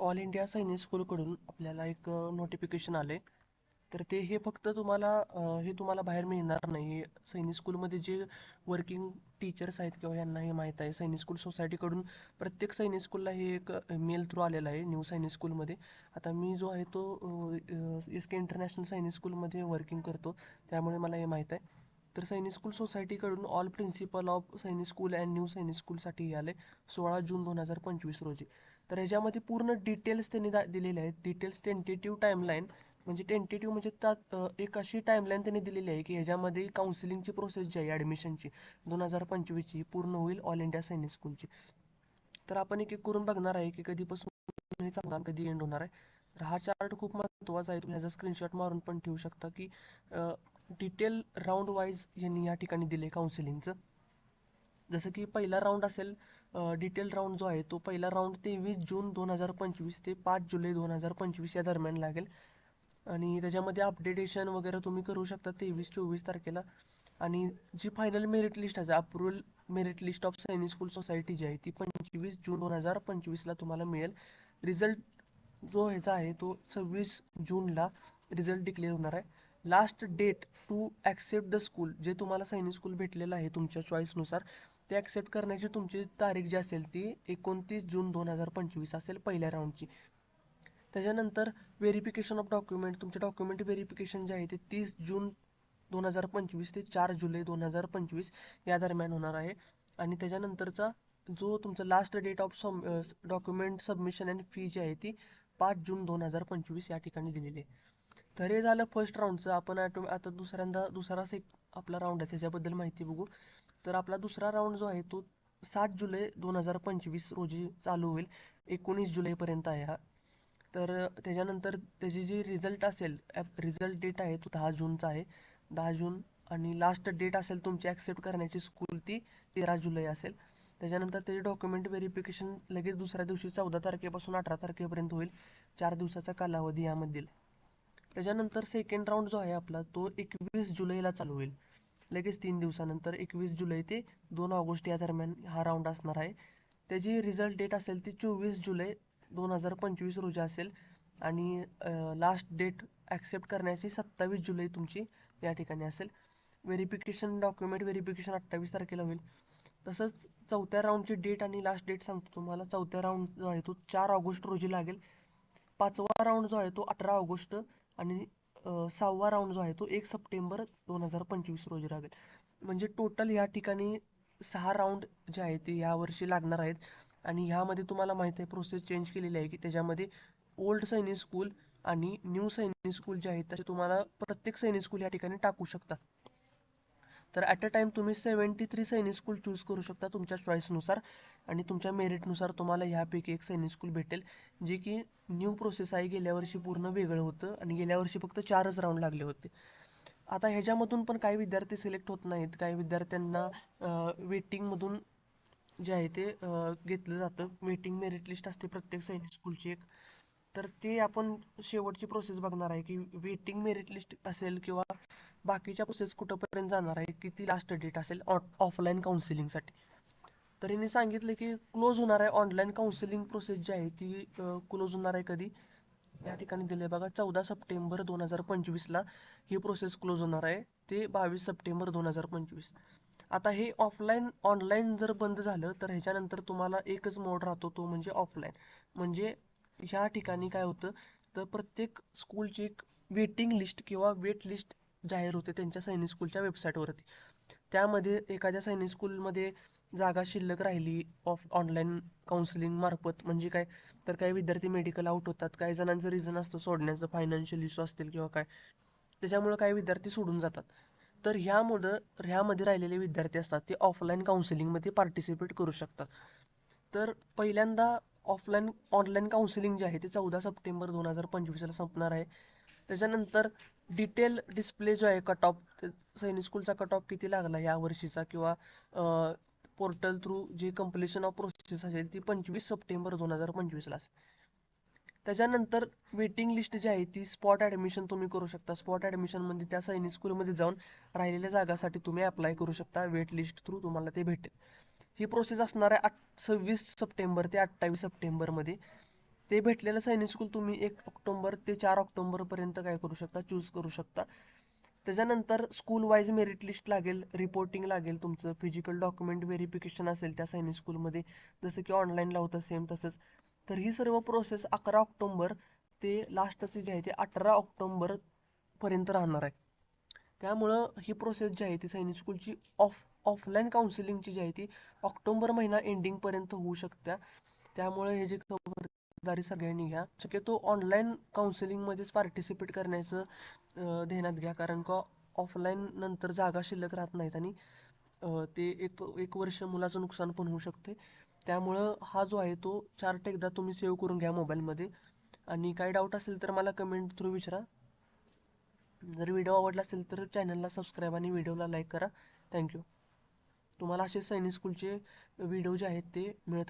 All India सैनिक स्कूलकडून आपल्याला एक नोटिफिकेशन आले. तर हे फक्त तुम्हाला हे तुम्हाला बाहेर मिळणार नाही. हे सैनिक स्कूलमध्ये जे वर्किंग टीचर्स आहेत किंवा यांना हे माहीत आहे. सैनिक स्कूल सोसायटीकडून प्रत्येक सैनिक स्कूलला हे एक मेल थ्रू आलेला आहे न्यू सैनिक स्कूलमध्ये. आता मी जो आहे तो एस के इंटरनॅशनल सैनिक स्कूलमध्ये वर्किंग करतो, त्यामुळे मला हे माहीत आहे. तर सैनिक स्कूल सोसायटीकडून ऑल प्रिन्सिपल ऑफ सैनिक स्कूल अँड न्यू सैनिक स्कूलसाठी हे आले 16 जून 2025 रोजी. तर ह्याच्यामध्ये पूर्ण डिटेल्स त्यांनी दिलेले आहेत. डिटेल्स टेंटेटिव्ह टाईमलाईन म्हणजे टेंटेटिव्ह म्हणजे त्यात एक अशी टाईमलाईन त्यांनी दिलेली आहे की ह्याच्यामध्ये काउन्सिलिंगची प्रोसेस जी आहे ॲडमिशनची 2025ची पूर्ण होईल ऑल इंडिया सैनिक स्कूलची. तर आपण एक एक करून बघणार आहे की कधीपासून हे चालणार कधी एंड होणार आहे. तर हा चार्ट खूप महत्त्वाचा आहे. तुम्ही ह्याचा स्क्रीनशॉट मारून पण ठेवू शकता की डिटेल राऊंड वाईज यांनी या ठिकाणी दिले काउन्सिलिंगचं. जसं की पहिला राऊंड असेल डिटेल राऊंड जो आहे तो पहिला राऊंड 23 जून 2025 ते 5 जुलै 2025 या दरम्यान लागेल. आणि त्याच्यामध्ये अपडेटेशन वगैरे तुम्ही करू शकता 23-24 तारखेला. आणि जी फायनल मेरिट लिस्ट आहे अप्रुव्हल मेरिट लिस्ट ऑफ सैनिक स्कूल सोसायटी जी आहे ती 25 जून 2025ला तुम्हाला मिळेल. रिझल्ट जो ह्याचा आहे तो 26 जूनला रिझल्ट डिक्लेअर होणार आहे. Last date to accept the school, जे तुम्हाला सैनिक स्कूल भेटलेलं आहे तुमच्या चॉईसनुसार, ते ॲक्सेप्ट करण्याची तुमची तारीख जी असेल ती 29 जून 2025 असेल पहिल्या राऊंडची. त्याच्यानंतर व्हेरिफिकेशन ऑफ डॉक्युमेंट, तुमचे डॉक्युमेंट व्हेरिफिकेशन जे आहे ते 30 जून 2025 ते 4 जुलै 2025 या दरम्यान होणार आहे. आणि त्याच्यानंतरचा जो तुमचा last date of document submission and fee जी आहे ती 5 जून 2025 या ठिकाणी दिलेली आहे. तर हे झालं फर्स्ट राऊंडचं. आपण आता दुसराच एक आपला राऊंड आहे त्याच्याबद्दल माहिती बघू. तर आपला दुसरा राऊंड जो आहे तो 7 जुलै 2025 रोजी चालू होईल. 19 जुलैपर्यंत आहे हा. तर त्याच्यानंतर त्याची जी रिझल्ट असेल, रिझल्ट डेट आहे तो 10 जूनचा आहे. 10 जून. आणि लास्ट डेट असेल तुमची ॲक्सेप्ट करण्याची स्कूल ती 13 जुलै असेल. त्याच्यानंतर त्याचे डॉक्युमेंट व्हेरिफिकेशन लगेच दुसऱ्या दिवशी 14 तारखेपासून 18 तारखेपर्यंत होईल. 4 दिवसाचा कालावधी यामधील. त्याच्यानंतर सेकंड राऊंड जो आहे आपला तो 21 जुलैला चालू होईल. लगेच 3 दिवसानंतर 21 जुलै ते 2 ऑगस्ट या दरम्यान हा राऊंड असणार आहे. त्याची रिझल्ट डेट असेल ती 24 जुलै 2025 रोजी असेल. आणि लास्ट डेट ॲक्सेप्ट करण्याची 27 जुलै तुमची या ठिकाणी असेल. व्हेरिफिकेशन डॉक्युमेंट व्हेरिफिकेशन 28 तारखेला होईल. तसंच चौथ्या राऊंडची डेट आणि लास्ट डेट सांगतो तुम्हाला. चौथ्या राऊंड जो आहे तो 4 ऑगस्ट रोजी लागेल. पाचवा राऊंड जो आहे तो 18 ऑगस्ट. आणि सहावा राऊंड जो आहे तो 1 सप्टेंबर 2025 रोजी लागेल. म्हणजे टोटल या ठिकाणी 6 राऊंड जे आहे ते यावर्षी लागणार आहेत. आणि ह्यामध्ये तुम्हाला माहिती आहे प्रोसेस चेंज केलेली आहे की त्याच्यामध्ये ओल्ड सैनिक स्कूल आणि न्यू सैनिक स्कूल जे आहेत तसे तुम्हाला प्रत्येक सैनिक स्कूल या ठिकाणी टाकू शकता. तर ॲट अ टाईम तुम्ही 73 सैनिक स्कूल चूज करू शकता तुमच्या चॉईसनुसार. आणि तुमच्या मेरिटनुसार तुम्हाला ह्यापैकी एक सैनिक स्कूल भेटेल, जे की न्यू प्रोसेस आहे. गेल्या वर्षी पूर्ण वेगळं होतं आणि गेल्या वर्षी फक्त 4च राऊंड लागले होते. आता ह्याच्यामधून पण काही विद्यार्थी सिलेक्ट होत नाहीत. काही विद्यार्थ्यांना वेटिंगमधून जे आहे ते घेतलं जातं. वेटिंग मेरिट लिस्ट असते प्रत्येक सैनिक स्कूलची एक. तर ते आपण शेवटची प्रोसेस बघणार आहे की वेटिंग मेरिट लिस्ट असेल किंवा बाकीच्या प्रोसेस कुठंपर्यंत जाणार आहे, किती लास्ट डेट असेल ऑफलाईन काउन्सिलिंगसाठी. तर यांनी सांगितलं की क्लोज होणार आहे ऑनलाईन काउन्सिलिंग प्रोसेस जी आहे ती क्लोज होणार आहे कधी, या ठिकाणी दिले बघा 14 सप्टेंबर 2025ला ही प्रोसेस क्लोज होणार आहे ते 22 सप्टेंबर 2025. आता हे ऑनलाईन जर बंद झालं तर ह्याच्यानंतर तुम्हाला एकच मोड राहतो, तो म्हणजे ऑफलाईन. म्हणजे ह्या ठिकाणी काय होतं तर प्रत्येक स्कूलची एक वेटिंग लिस्ट किंवा वेट लिस्ट जाहीर होते त्यांच्या सैनिक स्कूलच्या वेबसाईटवरती. त्यामध्ये एखाद्या सैनिक स्कूलमध्ये जागा शिल्लक राहिली ऑनलाईन काउन्सिलिंग मार्फत म्हणजे काय, तर काही विद्यार्थी मेडिकल आउट होतात. काही जणांचं रिझन असतं सोडण्याचं, फायनान्शियल इश्यू असतील किंवा काय, त्याच्यामुळे काही विद्यार्थी सोडून जातात. तर ह्यामध्ये राहिलेले विद्यार्थी असतात ते ऑफलाईन काउन्सिलिंगमध्ये पार्टिसिपेट करू शकतात. तर पहिल्यांदा ऑनलाईन काउन्सिलिंग जे आहे ते 14 सप्टेंबर 2025ला संपणार आहे. त्याच्यानंतर डिटेल डिस्प्ले जो आहे कट ऑफ, सैनिक स्कूलचा कट ऑफ किती लागला या वर्षीचा किंवा पोर्टल थ्रू जी कम्प्लिशन ऑफ प्रोसेस असेल ती 25 सप्टेंबर 2025ला असेल. त्याच्यानंतर वेटिंग लिस्ट जी आहे ती स्पॉट ॲडमिशन तुम्ही करू शकता. स्पॉट ॲडमिशनमध्ये त्या सैनिक स्कूलमध्ये जाऊन राहिलेल्या जागासाठी तुम्ही अप्लाय करू शकता. वेट लिस्ट थ्रू तुम्हाला ते भेटेल. ही प्रोसेस असणार आहे 26 सप्टेंबर ते 28 सप्टेंबरमध्ये. ते भेटलेलं सैनिक स्कूल तुम्ही 1 ऑक्टोबर ते 4 ऑक्टोबरपर्यंत काय करू शकता, चूज करू शकता. त्याच्यानंतर स्कूल वाईज मेरिट लिस्ट लागेल, रिपोर्टिंग लागेल, तुमचं फिजिकल डॉक्युमेंट व्हेरिफिकेशन असेल त्या सैनिक स्कूलमध्ये, जसं की ऑनलाईनला होतं सेम तसंच. तर ही सर्व प्रोसेस 11 ऑक्टोबर ते लास्टचे जे आहे ते 18 ऑक्टोबरपर्यंत राहणार आहे. त्यामुळं ही प्रोसेस जी आहे ती सैनिक स्कूलची ऑफलाईन काउन्सिलिंगची जी आहे ती ऑक्टोबर महिना एंडिंगपर्यंत होऊ शकत्या. त्यामुळे हे जे खबरदारी सगळ्यांनी घ्या. शक्यतो ऑनलाईन काउन्सिलिंगमध्येच पार्टिसिपेट करण्याचं ध्यानात घ्या, कारण का ऑफलाईन नंतर जागा शिल्लक राहत नाहीत आणि ते एक वर्ष मुलाचं नुकसान पण होऊ शकते. त्यामुळं हा जो आहे तो चार्ट एकदा तुम्ही सेव्ह करून घ्या मोबाईलमध्ये. आणि काही डाऊट असेल तर मला कमेंट थ्रू विचारा. जर व्हिडिओ आवडला असेल तर चॅनलला सबस्क्राईब आणि व्हिडिओला लाईक करा. थँक्यू. तुम्हाला असे सैनिक स्कूलचे व्हिडिओ जे आहेत ते मिळत राहतील.